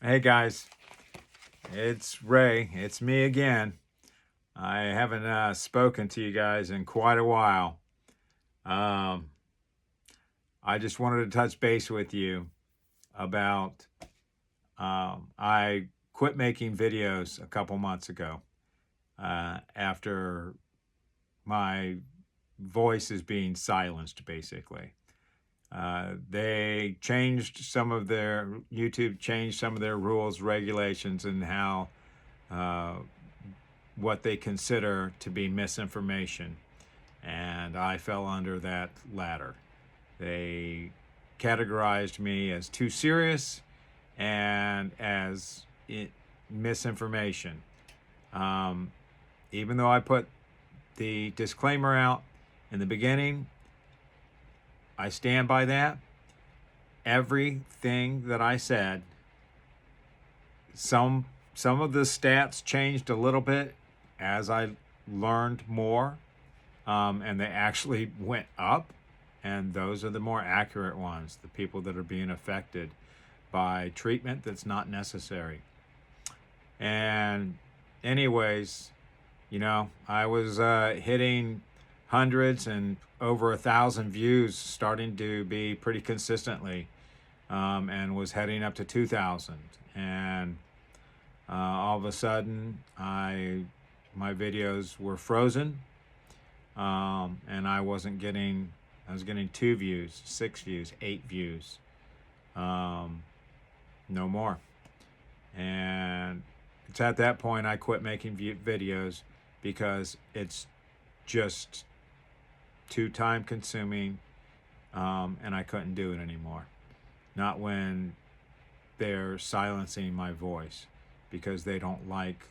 Hey guys, it's Ray. It's me again. I haven't spoken to you guys in quite a while. Um, I just wanted to touch base with you about I quit making videos a couple months ago after my voice is being silenced, basically. They changed some of their, YouTube changed some of their rules, regulations, and how what they consider to be misinformation. And I fell under that latter. They categorized me as too serious and as misinformation. Even though I put the disclaimer out in the beginning, I stand by that. Everything that I said, some of the stats changed a little bit as I learned more, and they actually went up, and those are the more accurate ones, the people that are being affected by treatment that's not necessary. And anyways, I was hitting hundreds and over 1,000 views, starting to be pretty consistently, and was heading up to 2,000. And all of a sudden, my videos were frozen, and I was getting 2 views, 6 views, 8 views, no more. And it's at that point I quit making videos because it's just too time consuming, and I couldn't do it anymore. Not when they're silencing my voice because they don't like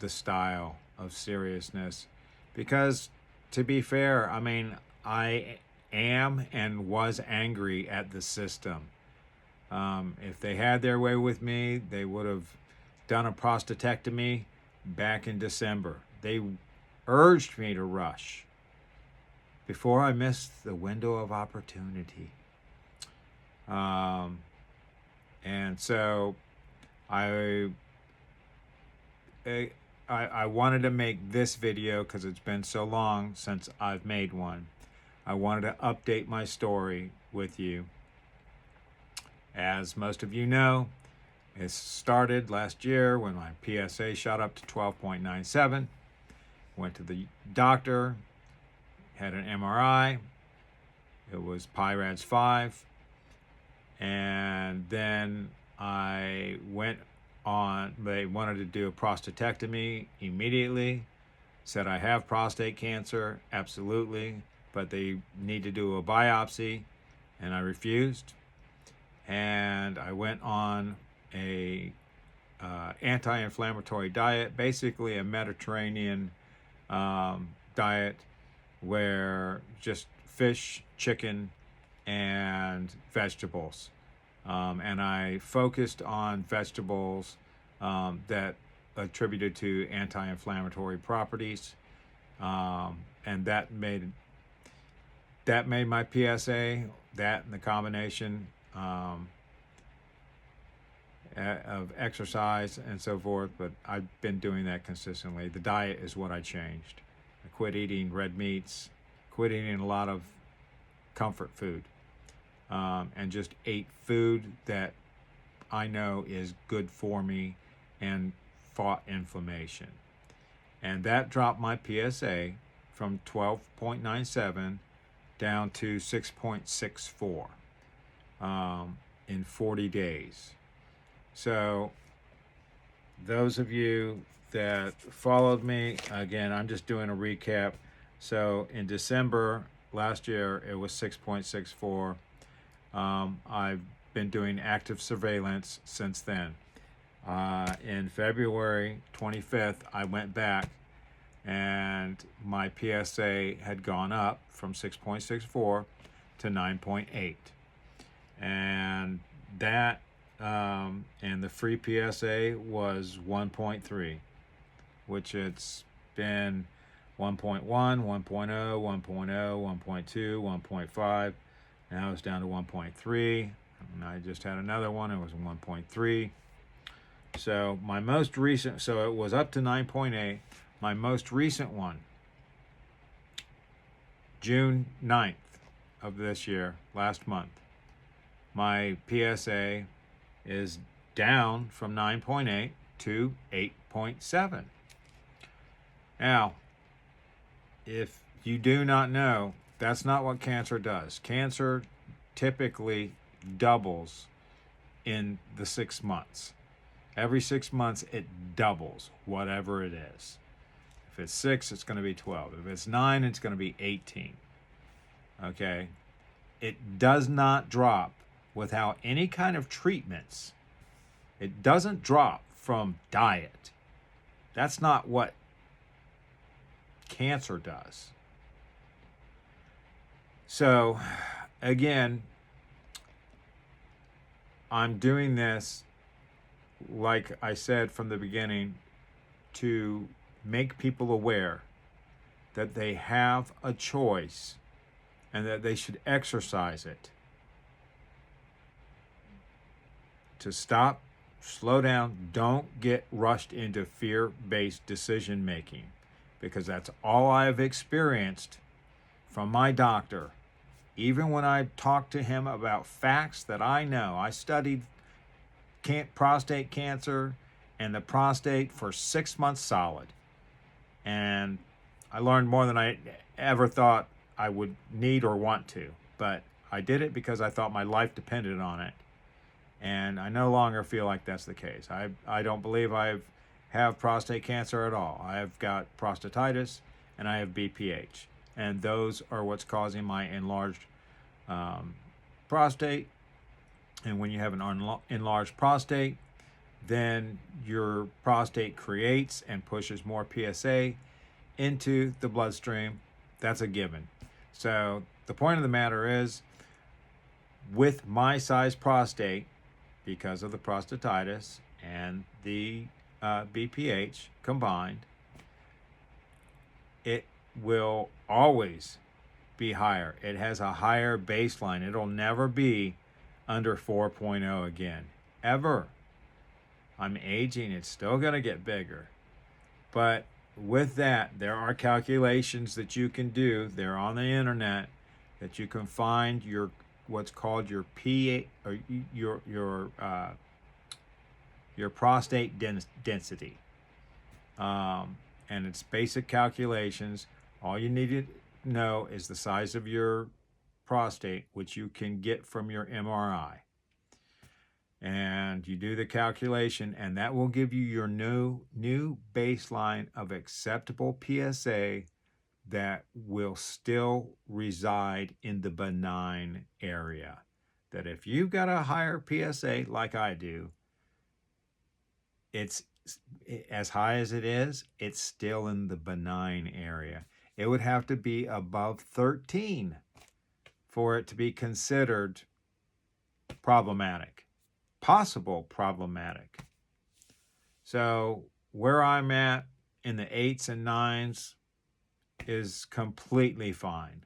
the style of seriousness. Because to be fair, I mean, I am and was angry at the system. If they had their way with me, they would have done a prostatectomy back in December. They urged me to rush before I missed the window of opportunity. And so I wanted to make this video because it's been so long since I've made one. I wanted to update my story with you. As most of you know, it started last year when my PSA shot up to 12.97. Went to the doctor, had an MRI. It was PIRADS-5. And then I went on, they wanted to do a prostatectomy immediately. Said I have prostate cancer, absolutely, but they need to do a biopsy, and I refused. And I went on a anti-inflammatory diet, basically a Mediterranean diet, where just fish, chicken, and vegetables. And I focused on vegetables that attributed to anti-inflammatory properties, and that made my PSA, that and the combination of exercise and so forth. But I've been doing that consistently. The diet is what I changed. I quit eating red meats, quit eating a lot of comfort food, and just ate food that I know is good for me and fought inflammation. And that dropped my PSA from 12.97 down to 6.64 in 40 days. So those of you that followed me, again, I'm just doing a recap. So in December last year, it was 6.64. I've been doing active surveillance since then. In February 25th, I went back, and my PSA had gone up from 6.64 to 9.8. And that, and the free PSA was 1.3, which it's been 1.1, 1.0, 1.0, 1.2, 1.5. Now it's down to 1.3. And I just had another one. It was 1.3. So my most recent, so it was up to 9.8. My most recent one, June 9th of this year, last month, my PSA is down from 9.8 to 8.7. Now, if you do not know, that's not what cancer does. Cancer typically doubles in the 6 months. Every 6 months, it doubles whatever it is. If it's 6, it's going to be 12. If it's 9, it's going to be 18. Okay? It does not drop without any kind of treatments. It doesn't drop from diet. That's not what cancer does. So, again, I'm doing this, like I said from the beginning, to make people aware that they have a choice and that they should exercise it. To stop, slow down, don't get rushed into fear-based decision making, because that's all I've experienced from my doctor. Even when I talk to him about facts that I know, I studied prostate cancer and the prostate for 6 months solid. And I learned more than I ever thought I would need or want to. But I did it because I thought my life depended on it. And I no longer feel like that's the case. I don't believe I have prostate cancer at all. I've got prostatitis and I have BPH. And those are what's causing my enlarged prostate. And when you have an enlarged prostate, then your prostate creates and pushes more PSA into the bloodstream. That's a given. So the point of the matter is, with my size prostate, because of the prostatitis and the BPH combined, it will always be higher. It has a higher baseline. It'll never be under 4.0 again, ever. I'm aging, it's still going to get bigger. But with that, there are calculations that you can do. They're on the internet, that you can find your what's called your or your prostate density. And it's basic calculations. All you need to know is the size of your prostate, which you can get from your MRI. And you do the calculation, and that will give you your new baseline of acceptable PSA that will still reside in the benign area. That if you've got a higher PSA like I do, it's as high as it is, it's still in the benign area. It would have to be above 13 for it to be considered problematic, possible problematic. So where I'm at in the 8s and 9s is completely fine.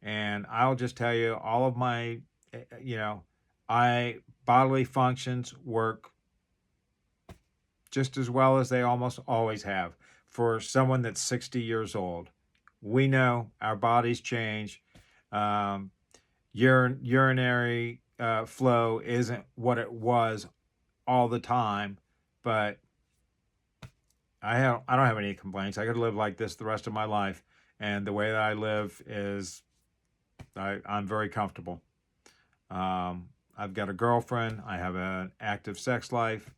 And I'll just tell you, all of my, bodily functions work just as well as they almost always have. For someone that's 60 years old, we know our bodies change. Urinary flow isn't what it was all the time, but I don't have any complaints. I could live like this the rest of my life, and the way that I live is I'm very comfortable. I've got a girlfriend. I have an active sex life,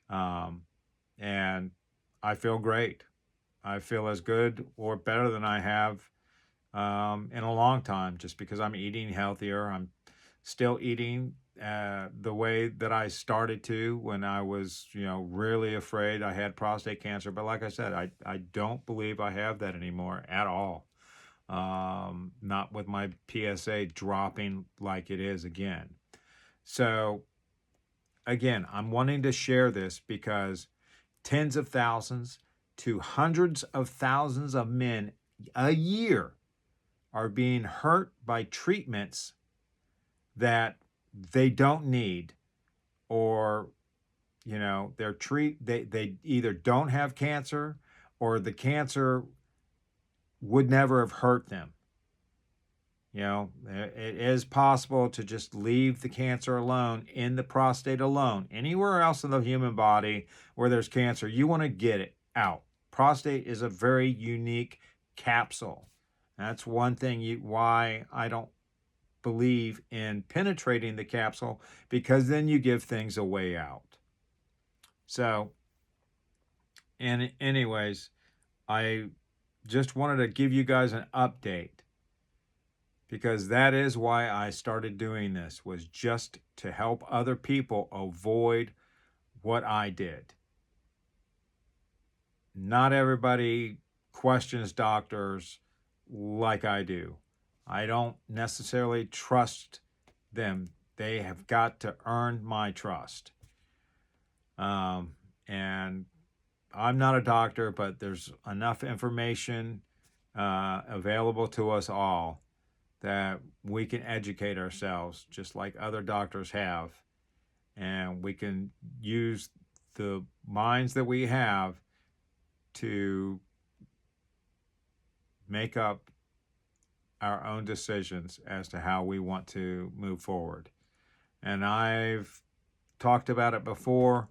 and I feel great. I feel as good or better than I have in a long time, just because I'm eating healthier. I'm still eating the way that I started to when I was, really afraid I had prostate cancer. But like I said, I don't believe I have that anymore at all. Not with my PSA dropping like it is again. So again, I'm wanting to share this because tens of thousands to hundreds of thousands of men a year are being hurt by treatments that they don't need, or they either don't have cancer or the cancer would never have hurt them. It is possible to just leave the cancer alone in the prostate alone. Anywhere else in the human body where there's cancer, you want to get it out. Prostate is a very unique capsule. That's one thing why I don't believe in penetrating the capsule, because then you give things a way out. So, and anyways, I just wanted to give you guys an update, because that is why I started doing this, was just to help other people avoid what I did. Not everybody questions doctors like I do. I don't necessarily trust them. They have got to earn my trust. And I'm not a doctor, but there's enough information available to us all that we can educate ourselves just like other doctors have. And we can use the minds that we have to make up our own decisions as to how we want to move forward. And I've talked about it before.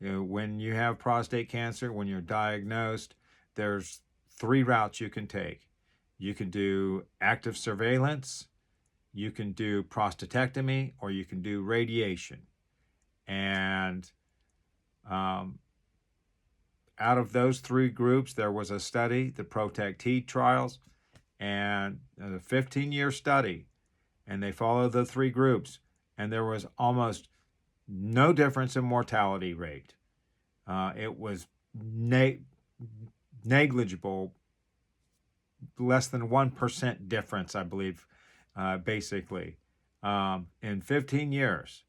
When you have prostate cancer, when you're diagnosed, there's 3 routes you can take. You can do active surveillance, you can do prostatectomy, or you can do radiation. And out of those 3 groups, there was a study, the PROTECT-T trials, and a 15-year study, and they followed the 3 groups, and there was almost no difference in mortality rate. It was negligible, less than 1% difference, I believe, basically. In 15 years,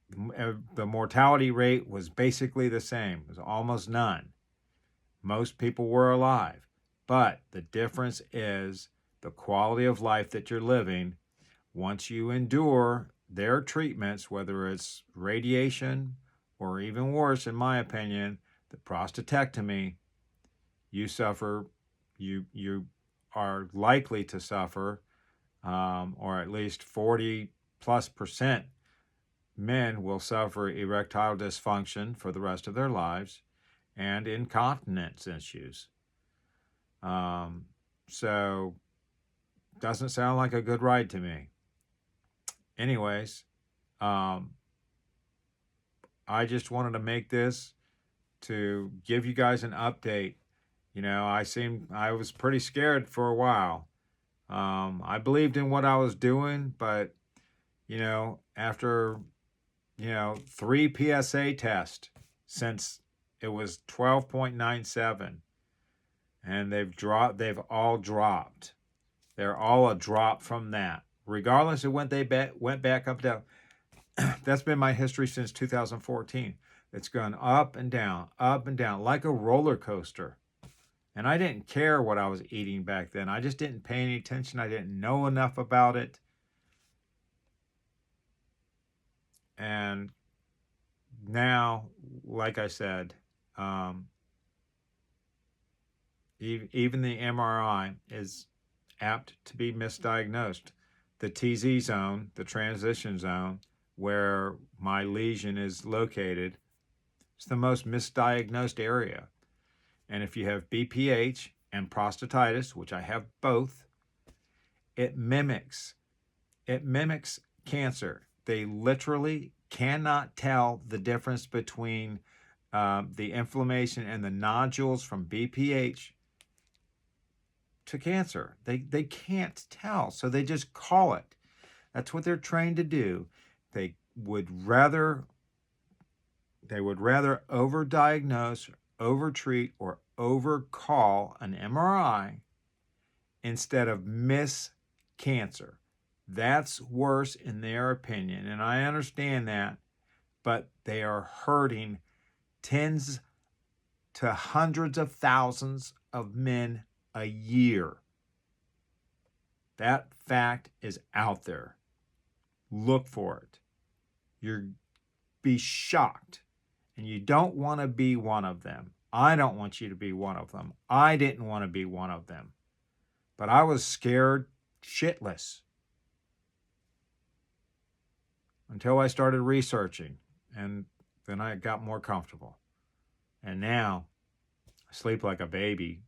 the mortality rate was basically the same. It was almost none. Most people were alive. But the difference is the quality of life that you're living once you endure their treatments, whether it's radiation or even worse, in my opinion, the prostatectomy. You are likely to suffer, or at least 40+% men will suffer erectile dysfunction for the rest of their lives and incontinence issues. So doesn't sound like a good ride to me. Anyways, I just wanted to make this to give you guys an update. I was pretty scared for a while. I believed in what I was doing, but after 3 PSA tests since it was 12.97, and they've all dropped. They're all a drop from that. Regardless of when they went back up down. That's been my history since 2014. It's gone up and down, like a roller coaster. And I didn't care what I was eating back then. I just didn't pay any attention. I didn't know enough about it. And now, like I said, even the MRI is apt to be misdiagnosed. The TZ zone, the transition zone, where my lesion is located, it's the most misdiagnosed area. And if you have BPH and prostatitis, which I have both, it mimics cancer. They literally cannot tell the difference between the inflammation and the nodules from BPH to cancer. They can't tell, so they just call it. That's what they're trained to do. They would rather overdiagnose, overtreat, or overcall an MRI instead of miss cancer. That's worse in their opinion, and I understand that, but they are hurting tens to hundreds of thousands of men a year. That fact is out there. Look for it. be shocked. And you don't want to be one of them. I don't want you to be one of them. I didn't want to be one of them. But I was scared shitless until I started researching, and then I got more comfortable. And now I sleep like a baby.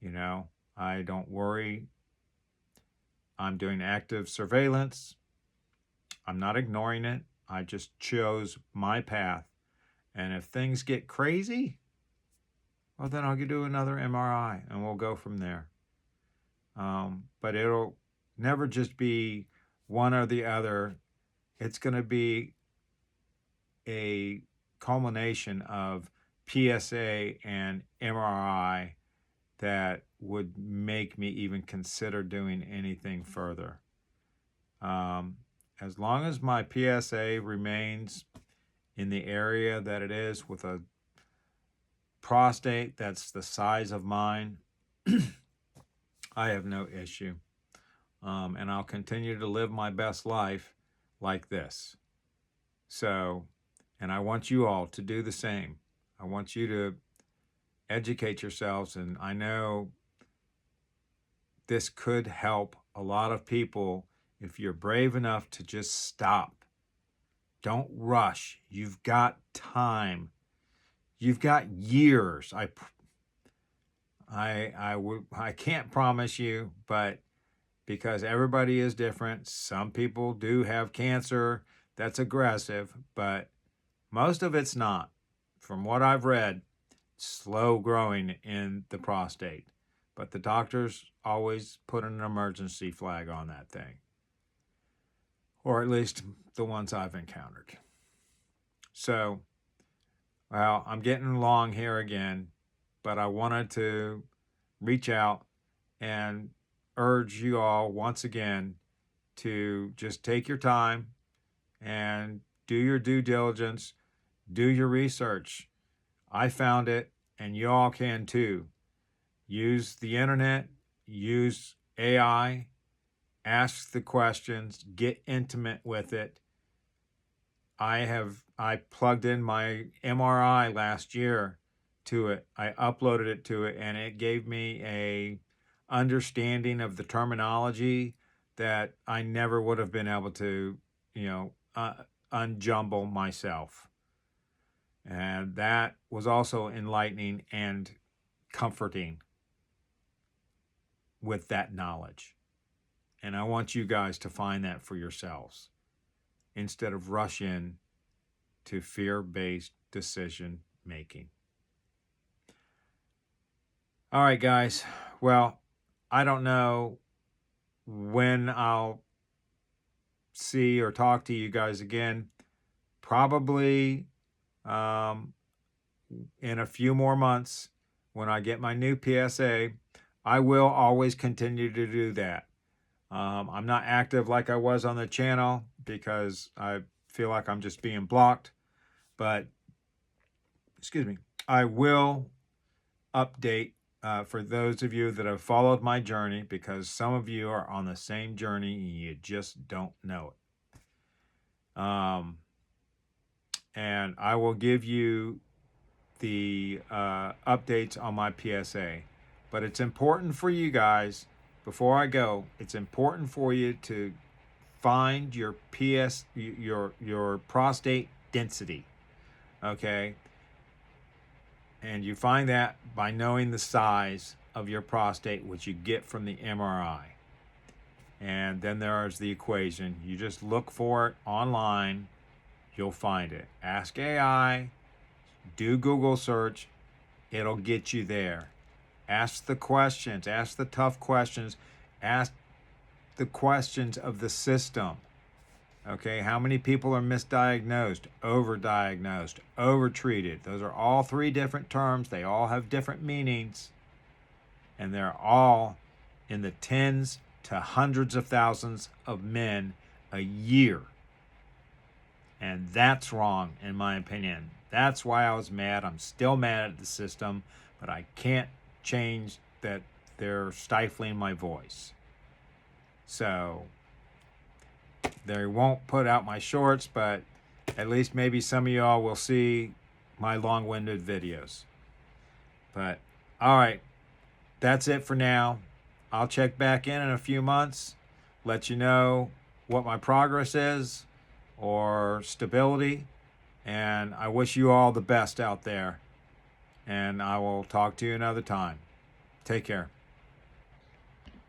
You know, I don't worry. I'm doing active surveillance. I'm not ignoring it. I just chose my path. And if things get crazy, well, then I'll do another MRI and we'll go from there. But it'll never just be one or the other. It's going to be a culmination of PSA and MRI that would make me even consider doing anything further. As long as my PSA remains in the area that it is, with a prostate that's the size of mine, I have no issue. And I'll continue to live my best life like this. So, and I want you all to do the same. I want you to educate yourselves, and I know this could help a lot of people if you're brave enough to just stop. Don't rush. You've got time. You've got years. I can't promise you, but because everybody is different, some people do have cancer that's aggressive, but most of it's not. From what I've read, slow growing in the prostate, but the doctors always put an emergency flag on that thing, or at least the ones I've encountered. So, well, I'm getting long here again, but I wanted to reach out and urge you all once again to just take your time and do your due diligence, do your research. I found it, and you all can too. Use the internet, use AI, ask the questions, get intimate with it. I plugged in my MRI last year to it. I uploaded it to it, and it gave me a understanding of the terminology that I never would have been able to, unjumble myself. And that was also enlightening and comforting with that knowledge. And I want you guys to find that for yourselves instead of rush in to fear-based decision making. All right, guys. Well, I don't know when I'll see or talk to you guys again. Probably in a few more months when I get my new PSA. I will always continue to do that. I'm not active like I was on the channel because I feel like I'm just being blocked. But, excuse me, I will update for those of you that have followed my journey, because some of you are on the same journey and you just don't know it. And I will give you the updates on my PSA. But it's important for you guys, before I go, it's important for you to find your your prostate density, okay? And you find that by knowing the size of your prostate, which you get from the MRI. And then there's the equation. You just look for it online. You'll find it. Ask AI. Do Google search. It'll get you there. Ask the questions. Ask the tough questions. Ask the questions of the system. Okay, how many people are misdiagnosed, overdiagnosed, overtreated? Those are all three different terms. They all have different meanings. And they're all in the tens to hundreds of thousands of men a year. And that's wrong, in my opinion. That's why I was mad. I'm still mad at the system, but I can't change that they're stifling my voice. So they won't put out my shorts, but at least maybe some of y'all will see my long-winded videos. But all right, that's it for now. I'll check back in a few months, let you know what my progress is or stability, and I wish you all the best out there, and I will talk to you another time. Take care.